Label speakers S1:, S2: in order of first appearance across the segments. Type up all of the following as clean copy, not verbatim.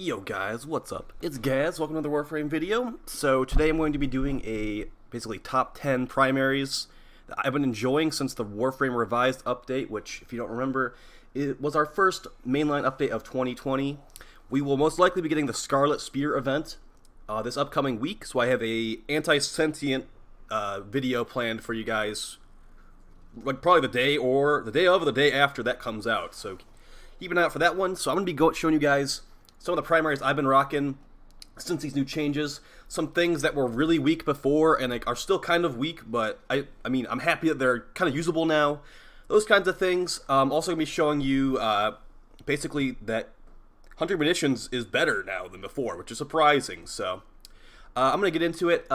S1: Yo guys, what's up? It's Gaz, welcome to the Warframe video. So today I'm going to be doing a basically top 10 primaries that I've been enjoying since the Warframe revised update, which if you don't remember, it was our first mainline update of 2020. We will most likely be getting the Scarlet Spear event this upcoming week, so I have a anti-sentient video planned for you guys, like probably the day of or the day after that comes out, so keep an eye out for that one. So I'm going to be showing you guys some of the primaries I've been rocking since these new changes. Some things that were really weak before and like are still kind of weak, but I mean, I'm happy that they're kind of usable now. Those kinds of things. I'm also going to be showing you basically that Hunter Munitions is better now than before, which is surprising. So I'm going to get into it.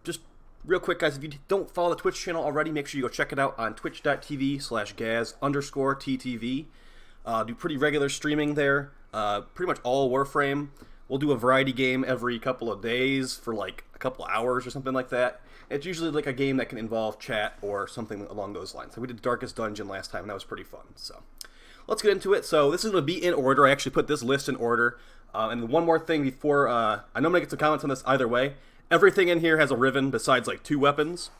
S1: Just real quick, guys, if you don't follow the Twitch channel already, make sure you go check it out on twitch.tv/gaz_ttv. Do pretty regular streaming there. Pretty much all Warframe. We'll do a variety game every couple of days for like a couple hours or something like that. It's usually like a game that can involve chat or something along those lines. So we did Darkest Dungeon last time, and that was pretty fun. So let's get into it. So this is going to be in order. I actually put this list in order. And one more thing before, I know I'm going to get some comments on this either way. Everything in here has a Riven besides like 2 weapons,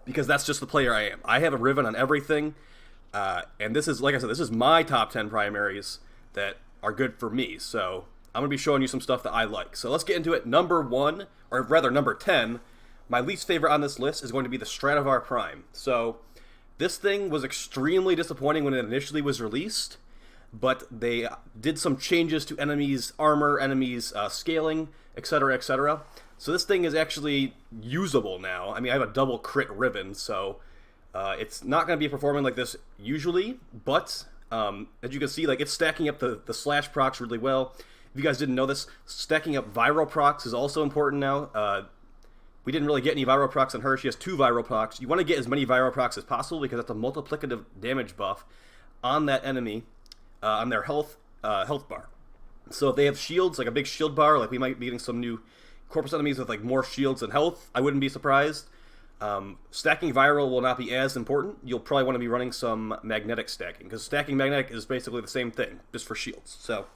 S1: because that's just the player I am. I have a Riven on everything. And this is, like I said, this is my top 10 primaries that are good for me. So I'm going to be showing you some stuff that I like. So let's get into it. Number 1, or rather number 10, my least favorite on this list is going to be the Stradavar Prime. So this thing was extremely disappointing when it initially was released, but they did some changes to enemies' armor, enemies' scaling, etc., etc. So this thing is actually usable now. I mean, I have a double crit Riven, so it's not going to be performing like this usually, but as you can see, like, it's stacking up the slash procs really well. If you guys didn't know this, stacking up viral procs is also important now. We didn't really get any viral procs on her. She has 2 viral procs. You want to get as many viral procs as possible because that's a multiplicative damage buff on that enemy, on their health bar. So if they have shields, like a big shield bar, like we might be getting some new Corpus enemies with like more shields and health, I wouldn't be surprised. Stacking viral will not be as important. You'll probably want to be running some magnetic stacking, because stacking magnetic is basically the same thing, just for shields. So,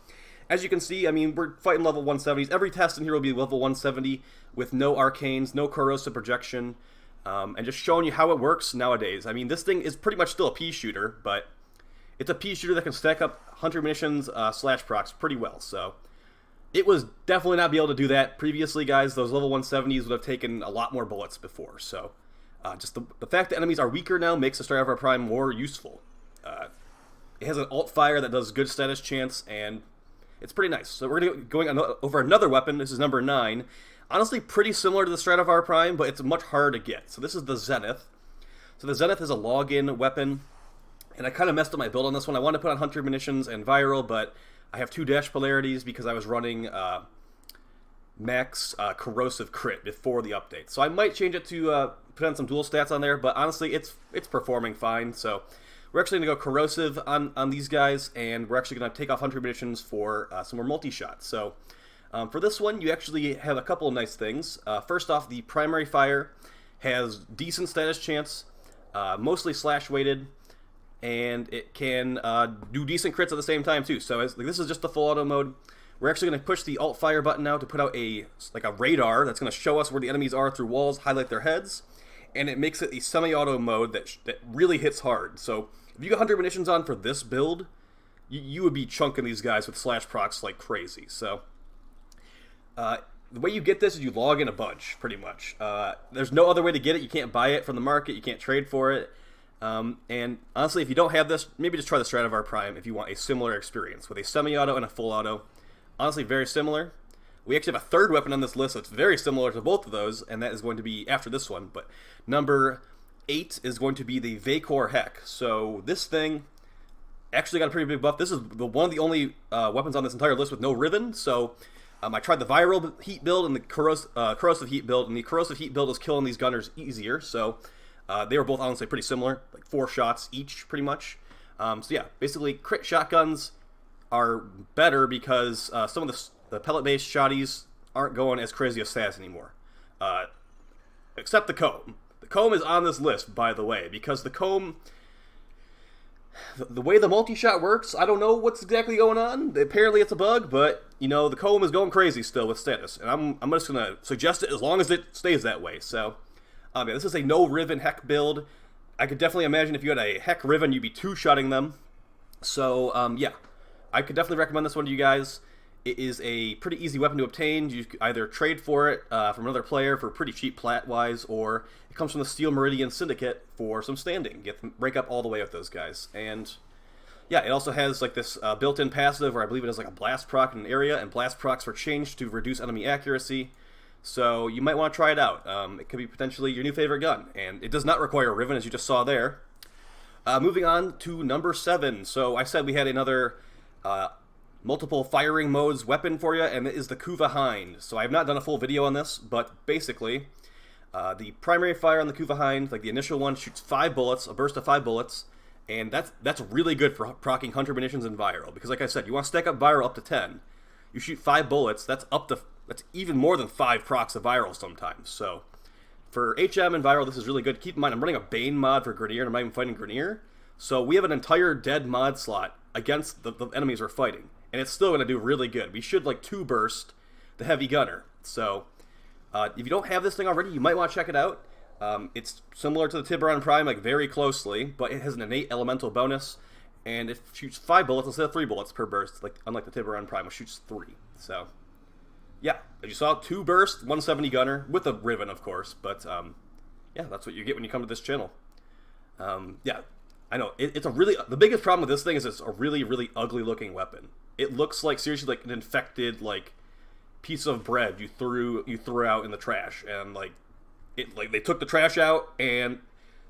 S1: as you can see, I mean, we're fighting level 170s. Every test in here will be level 170 with no arcanes, no corrosive projection, and just showing you how it works nowadays. I mean, this thing is pretty much still a pea shooter, but it's a pea shooter that can stack up Hunter Munitions slash procs pretty well. So it was definitely not be able to do that previously, guys. Those level 170s would have taken a lot more bullets before. So just the fact that enemies are weaker now makes the Stradavar Prime more useful. It has an alt fire that does good status chance, and it's pretty nice. So we're going over another weapon. This is number 9. Honestly, pretty similar to the Stradavar Prime, but it's much harder to get. So this is the Zenith. So the Zenith is a login weapon, and I kind of messed up my build on this one. I wanted to put on Hunter Munitions and Viral, but I have 2 dash polarities because I was running max corrosive crit before the update. So I might change it to put on some dual stats on there, but honestly, it's performing fine. So we're actually going to go corrosive on these guys, and we're actually going to take off Hunter Munitions for some more multi-shots. So for this one, you actually have a couple of nice things. First off, the primary fire has decent status chance, mostly slash weighted, and it can do decent crits at the same time too. So this is just the full auto mode. We're actually going to push the alt fire button now to put out a radar that's going to show us where the enemies are through walls, highlight their heads, and it makes it a semi-auto mode that really hits hard. So if you got Hunter Munitions on for this build, you would be chunking these guys with slash procs like crazy. So the way you get this is you log in a bunch, pretty much. There's no other way to get it. You can't buy it from the market. You can't trade for it. And honestly, if you don't have this, maybe just try the Stradavar Prime if you want a similar experience with a semi-auto and a full auto. Honestly, very similar. We actually have a third weapon on this list that's very similar to both of those, and that is going to be after this one. But number 8 is going to be the Vaykor Hek. So this thing actually got a pretty big buff. This is one of the only weapons on this entire list with no Riven. So I tried the viral heat build and the corrosive heat build, and the corrosive heat build is killing these gunners easier. So they were both honestly pretty similar, like 4 shots each, pretty much. So yeah, basically crit shotguns are better because some of the pellet-based shotties aren't going as crazy as stats anymore. Except the Kohm. The Kohm is on this list, by the way, because the Kohm the way the multi-shot works, I don't know what's exactly going on. Apparently it's a bug, but, you know, the Kohm is going crazy still with status. And I'm just going to suggest it as long as it stays that way. So, yeah, this is a no-Riven Hek build. I could definitely imagine if you had a Hek Riven, you'd be two-shotting them. So, yeah, I could definitely recommend this one to you guys. It is a pretty easy weapon to obtain. You can either trade for it from another player for pretty cheap plat-wise, or it comes from the Steel Meridian Syndicate for some standing. Break up all the way with those guys. And yeah, it also has like this built-in passive, where I believe it has like a blast proc in an area, and blast procs are changed to reduce enemy accuracy. So you might want to try it out. It could be potentially your new favorite gun, and it does not require a Riven, as you just saw there. Moving on to number 7. So I said we had another multiple firing modes weapon for you, and it is the Kuva Hind. So I have not done a full video on this, but basically, the primary fire on the Kuva Hind, like the initial one, shoots 5 bullets, a burst of 5 bullets, and that's really good for proccing Hunter munitions and viral, because like I said, you want to stack up viral up to 10. You shoot 5 bullets, that's even more than 5 procs of viral sometimes. So for HM and viral, this is really good. Keep in mind, I'm running a Bane mod for Grenier, and I'm not even fighting Grenier, so we have an entire dead mod slot against the enemies we're fighting. And it's still going to do really good. We should like 2 burst the heavy gunner. So if you don't have this thing already, you might want to check it out. It's similar to the Stradavar Prime, like very closely, but it has an innate elemental bonus, and it shoots 5 bullets instead of 3 bullets per burst, like unlike the Stradavar Prime, which shoots 3. So yeah, as you saw, 2 burst, 170 gunner with a Riven, of course. But yeah, that's what you get when you come to this channel. Yeah, I know it's the biggest problem with this thing is it's a really, really ugly looking weapon. It looks like seriously like an infected like piece of bread you threw out in the trash, and like they took the trash out and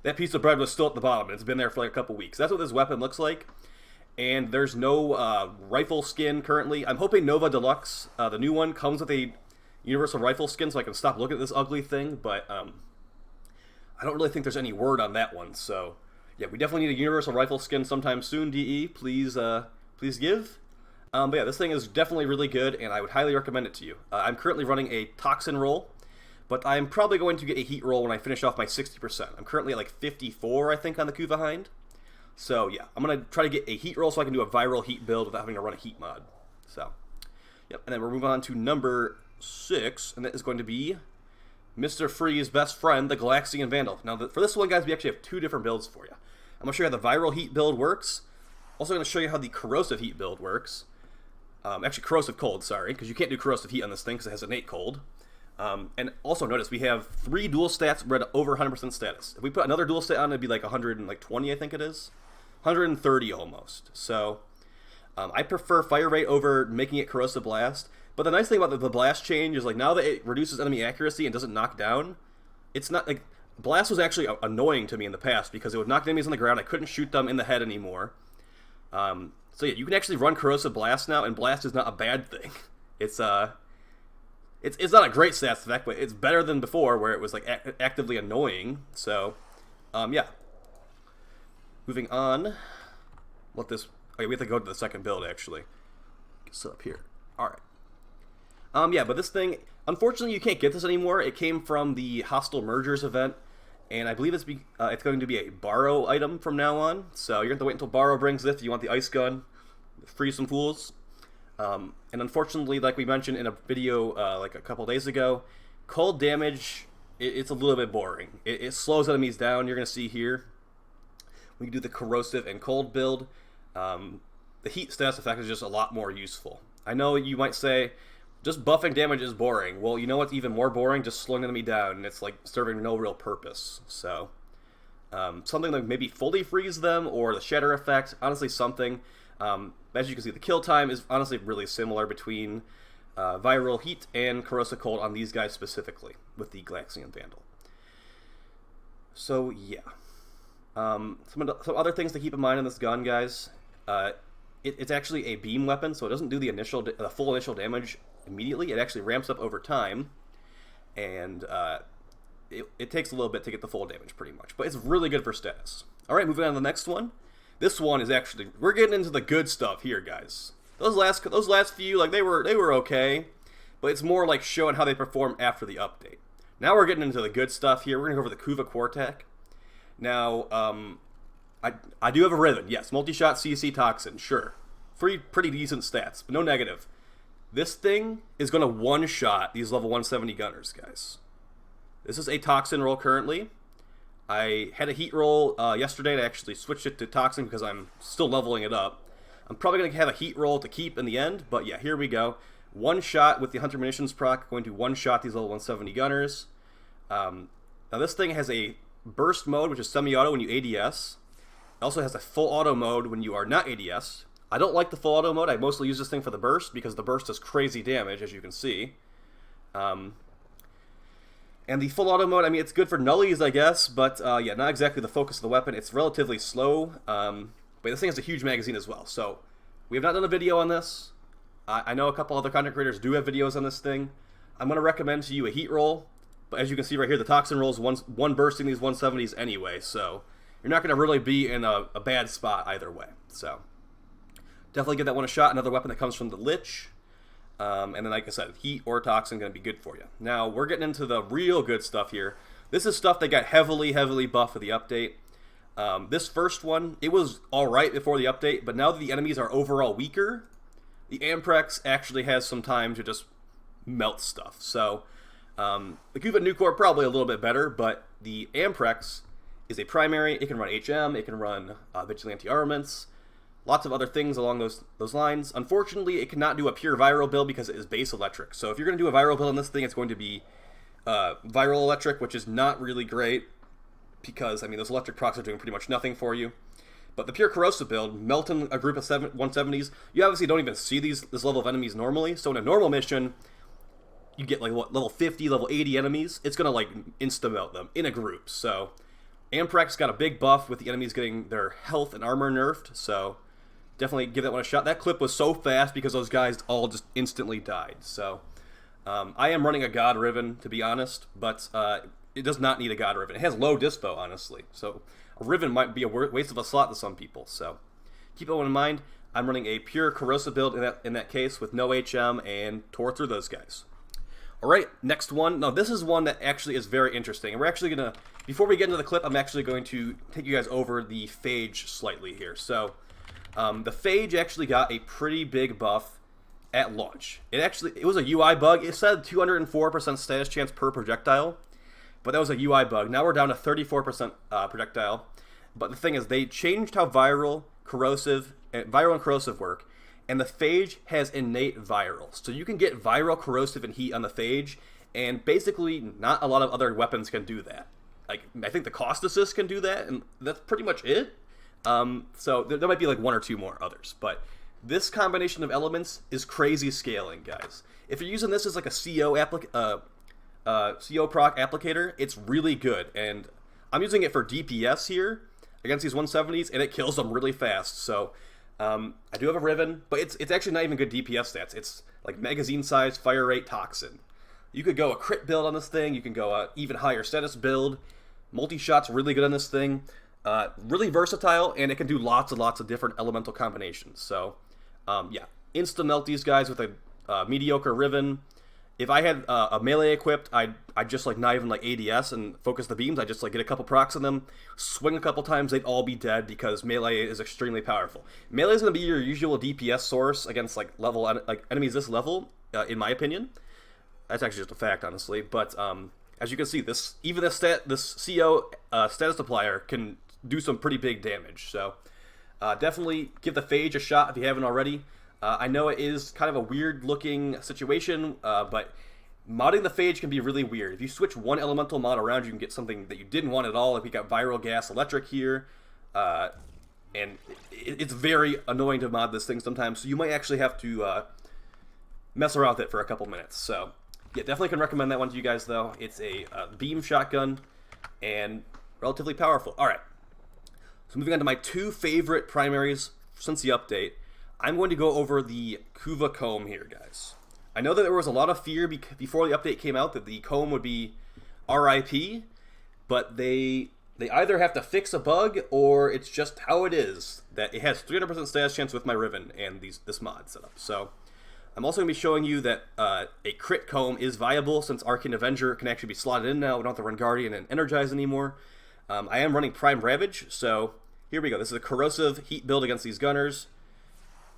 S1: that piece of bread was still at the bottom, and it's been there for like a couple weeks. That's what this weapon looks like. And there's no rifle skin currently. I'm hoping Nova Deluxe, the new one, comes with a universal rifle skin, so I can stop looking at this ugly thing. But I don't really think there's any word on that one. So yeah, we definitely need a universal rifle skin sometime soon. DE, please give. But yeah, this thing is definitely really good, and I would highly recommend it to you. I'm currently running a Toxin roll, but I'm probably going to get a Heat roll when I finish off my 60%. I'm currently at like 54, I think, on the Kuva Hind. So yeah, I'm going to try to get a Heat roll so I can do a viral Heat build without having to run a Heat mod. So, yep, and then we're moving on to number 6, and that is going to be Mr. Free's best friend, the Galaxion Vandal. Now, for this one, guys, we actually have 2 different builds for you. I'm going to show you how the viral Heat build works. Also going to show you how the corrosive Heat build works. Actually, corrosive cold, sorry, because you can't do corrosive heat on this thing because it has innate cold. And also notice we have 3 dual stats read over 100% status. If we put another dual stat on, it'd be like 120, I think it is. 130 almost. So I prefer fire rate over making it corrosive blast. But the nice thing about the blast change is like now that it reduces enemy accuracy and doesn't knock down, it's not like blast was actually annoying to me in the past because it would knock enemies on the ground. I couldn't shoot them in the head anymore. So yeah, you can actually run corrosive blast now, and blast is not a bad thing. It's not a great stats effect, but it's better than before where it was like actively annoying. So yeah. Moving on. Okay, we have to go to the second build actually. Set up here. All right. Yeah, but this thing, unfortunately, you can't get this anymore. It came from the Hostile Mergers event, and I believe it's going to be a borrow item from now on. So you're going to have to wait until borrow brings this if you want the ice gun. Free some fools. And unfortunately, like we mentioned in a video like a couple days ago, cold damage, it's a little bit boring. It slows enemies down. You're going to see here. We can do the corrosive and cold build. The heat status effect is just a lot more useful. I know you might say, just buffing damage is boring. Well, you know what's even more boring? Just slowing the enemy down, and it's like serving no real purpose. So, something like maybe fully freeze them, or the shatter effect. Honestly, something. As you can see, the kill time is honestly really similar between viral heat and corrosive cold on these guys specifically, with the Galaxion Vandal. So, yeah. Some other things to keep in mind on this gun, guys. It's actually a beam weapon, so it doesn't do the full initial damage immediately. It actually ramps up over time, and it takes a little bit to get the full damage, pretty much. But it's really good for status. All right, moving on to the next one. This one is actually, we're getting into the good stuff here, guys. Those last few, like they were okay, but it's more like showing how they perform after the update. Now we're getting into the good stuff here. We're gonna go over the Kuva Quartakk. Now, I do have a Riven, yes. Multi-shot CC Toxin, sure. Pretty decent stats, but no negative. This thing is going to one-shot these level 170 gunners, guys. This is a Toxin roll currently. I had a Heat roll yesterday, and I actually switched it to Toxin because I'm still leveling it up. I'm probably going to have a Heat roll to keep in the end, but yeah, here we go. One shot with the Hunter Munitions proc, going to one-shot these level 170 gunners. Now this thing has a burst mode, which is semi-auto when you ADS. It also has a full auto mode when you are not ADS. I don't like the full auto mode. I mostly use this thing for the burst because the burst does crazy damage, as you can see. And the full auto mode, I mean, it's good for nullies, I guess, but yeah, not exactly the focus of the weapon. It's relatively slow, but this thing has a huge magazine as well. So we have not done a video on this. I know a couple other content creators do have videos on this thing. I'm going to recommend to you a Heat roll, but as you can see right here, the Toxin roll is one bursting these 170s anyway, so you're not going to really be in a bad spot either way. So definitely give that one a shot. Another weapon that comes from the Lich. And then, like I said, Heat or Toxin going to be good for you. Now, we're getting into the real good stuff here. This is stuff that got heavily buffed with the update. This first one, it was alright before the update, but now that the enemies are overall weaker, the Amprex actually has some time to just melt stuff. So, the Kuva Nucor probably a little bit better, but the Amprex is a primary. It can run HM, it can run Vigilante Armaments, lots of other things along those lines. Unfortunately, it cannot do a pure viral build because it is base electric. So if you're going to do a viral build on this thing, it's going to be viral electric, which is not really great because, I mean, those electric procs are doing pretty much nothing for you. But the pure corrosive build, melting a group of 170s, you obviously don't even see this level of enemies normally. So in a normal mission, you get like what, level 50, level 80 enemies. It's going to like insta-melt them in a group. So Amprex got a big buff with the enemies getting their health and armor nerfed. So definitely give that one a shot. That clip was so fast because those guys all just instantly died. So I am running a God Riven, to be honest, but it does not need a God Riven. It has low dispo, honestly. So a Riven might be a waste of a slot to some people. So keep that one in mind. I'm running a pure corrosive build in that case with no HM and tore through those guys. All right, next one. Now, this is one that actually is very interesting. And we're actually going to, before we get into the clip, I'm actually going to take you guys over the Phage slightly here. So the Phage actually got a pretty big buff at launch. It was a UI bug. It said 204% status chance per projectile, but that was a UI bug. Now we're down to 34% projectile. But the thing is, they changed how viral and corrosive work, and the Phage has innate viral. So you can get viral, corrosive, and heat on the Phage, and basically not a lot of other weapons can do that. Like, I think the cost assist can do that, and that's pretty much it. So there might be like one or two more others, but this combination of elements is crazy scaling, guys. If you're using this as like a CO proc applicator, it's really good, and I'm using it for DPS here against these 170s, and it kills them really fast. So I do have a Riven, but it's actually not even good DPS stats. It's like magazine size, fire rate, Toxin. You could go a crit build on this thing. You can go a even higher status build. Multi-shot's really good on this thing. Really versatile, and it can do lots and lots of different elemental combinations. So, yeah, insta-melt these guys with a mediocre Riven. If I had a melee equipped, I'd just like not even like ADS and focus the beams. I'd just like get a couple procs on them, swing a couple times, they'd all be dead because melee is extremely powerful. Melee is going to be your usual DPS source against like enemies this level, in my opinion. That's actually just a fact, honestly. But as you can see, this CO status applier can do some pretty big damage. So definitely give the Phage a shot if you haven't already. I know it is kind of a weird looking situation, but modding the Phage can be really weird. If you switch one elemental mod around, you can get something that you didn't want at all. Like we got viral gas electric here, and it's very annoying to mod this thing sometimes. So you might actually have to mess around with it for a couple minutes. So yeah, definitely can recommend that one to you guys though. It's a beam shotgun and relatively powerful. All right, so moving on to my two favorite primaries since the update. I'm going to go over the Kuva Kohm here, guys. I know that there was a lot of fear before the update came out that the Kohm would be RIP, but they either have to fix a bug or it's just how it is, that it has 300% status chance with my Riven and this mod setup. So I'm also going to be showing you that a crit Kohm is viable since Arcane Avenger can actually be slotted in now. We don't have to run Guardian and Energize anymore. I am running Prime Ravage, so here we go. This is a corrosive heat build against these gunners.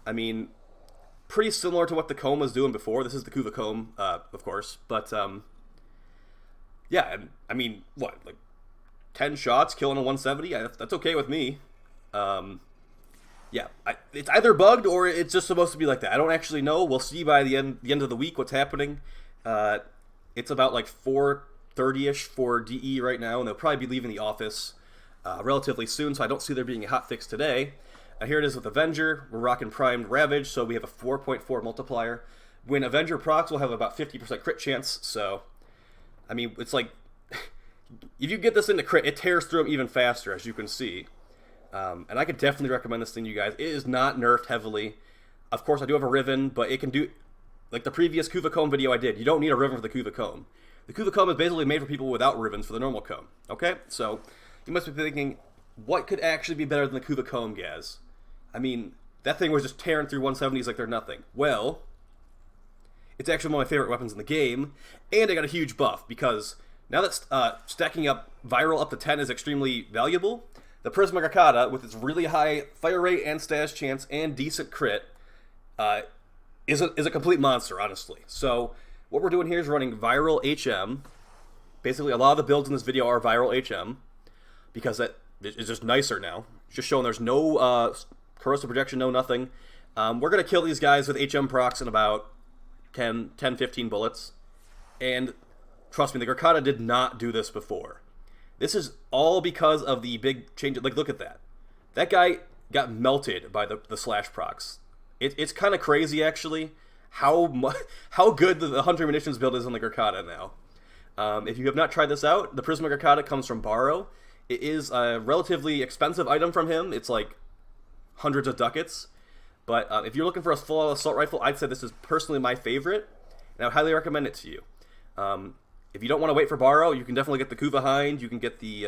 S1: I mean, pretty similar to what the Kohm was doing before. This is the Kuva Kohm, of course. But, yeah, I mean, what, like 10 shots, killing a 170? That's okay with me. Yeah, it's either bugged or it's just supposed to be like that. I don't actually know. We'll see by the end of the week what's happening. It's about like 4:30ish for DE right now, and they'll probably be leaving the office relatively soon, so I don't see there being a hotfix today. Here it is with Avenger. We're rocking primed Ravage, so we have a 4.4 multiplier. When Avenger procs, we'll have about 50% crit chance, so, I mean, it's like, if you get this into crit, it tears through them even faster, as you can see. And I could definitely recommend this thing to you guys. It is not nerfed heavily. Of course, I do have a Riven, but it can do, like the previous Kuva Kohm video I did, you don't need a Riven for the Kuva Kohm. The Kuva Kohm is basically made for people without Rivens for the normal Kohm, okay? So, you must be thinking, what could actually be better than the Kuva Kohm, Gaz? I mean, that thing was just tearing through 170s like they're nothing. Well, it's actually one of my favorite weapons in the game, and I got a huge buff, because now that stacking up Viral up to 10 is extremely valuable, the Prisma Quartakk, with its really high fire rate and stash chance and decent crit, is a complete monster, honestly. So, what we're doing here is running Viral HM. Basically, a lot of the builds in this video are Viral HM, because that is just nicer now. It's just showing there's no corrosive projection, no nothing. We're going to kill these guys with HM procs in about 10-15 bullets. And trust me, the Quartakk did not do this before. This is all because of the big change. Like, look at that. That guy got melted by the slash procs. It's kind of crazy, actually, how good the Hunter Munitions build is on the Quartakk now. If you have not tried this out, the Prisma Quartakk comes from Borrow. It is a relatively expensive item from him. It's like hundreds of ducats. But if you're looking for a full assault rifle, I'd say this is personally my favorite, and I would highly recommend it to you. If you don't want to wait for Borrow, you can definitely get the Kuva Hind. You can get the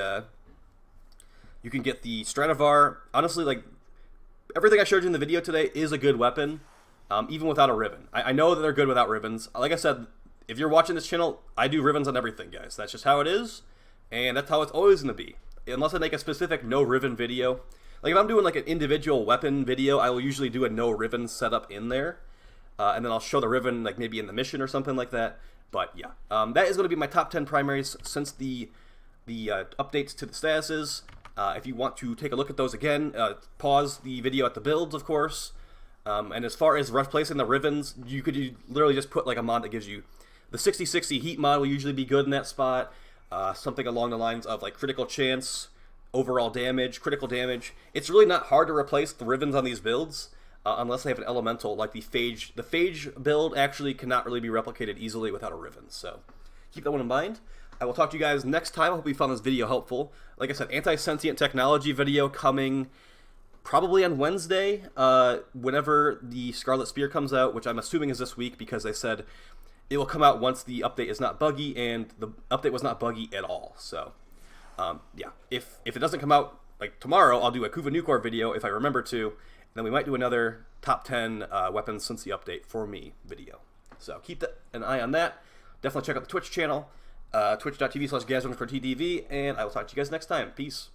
S1: Stradavar. Honestly, like, everything I showed you in the video today is a good weapon, even without a Riven. I know that they're good without Rivens. Like I said, if you're watching this channel, I do Rivens on everything, guys. That's just how it is, and that's how it's always going to be. Unless I make a specific no Riven video. Like, if I'm doing like an individual weapon video, I will usually do a no Riven setup in there, and then I'll show the Riven like maybe in the mission or something like that. But yeah, that is going to be my top 10 primaries since the updates to the statuses. If you want to take a look at those again, pause the video at the builds, of course. And as far as replacing the Rivens, you could literally just put like a mod that gives you the 60-60 heat mod will usually be good in that spot. Something along the lines of like critical chance, overall damage, critical damage. It's really not hard to replace the Rivens on these builds. Unless they have an elemental like the Phage. The Phage build actually cannot really be replicated easily without a Riven, so keep that one in mind. I will talk to you guys next time. I hope you found this video helpful. Like I said, anti-sentient technology video coming probably on Wednesday, whenever the Scarlet Spear comes out, which I'm assuming is this week because they said it will come out once the update is not buggy, and the update was not buggy at all. So, yeah, if it doesn't come out like tomorrow, I'll do a Kuva Nucor video if I remember to. Then we might do another top 10 weapons since the update for me video. So keep an eye on that. Definitely check out the Twitch channel, twitch.tv/Galaxion_TDV, and I will talk to you guys next time. Peace.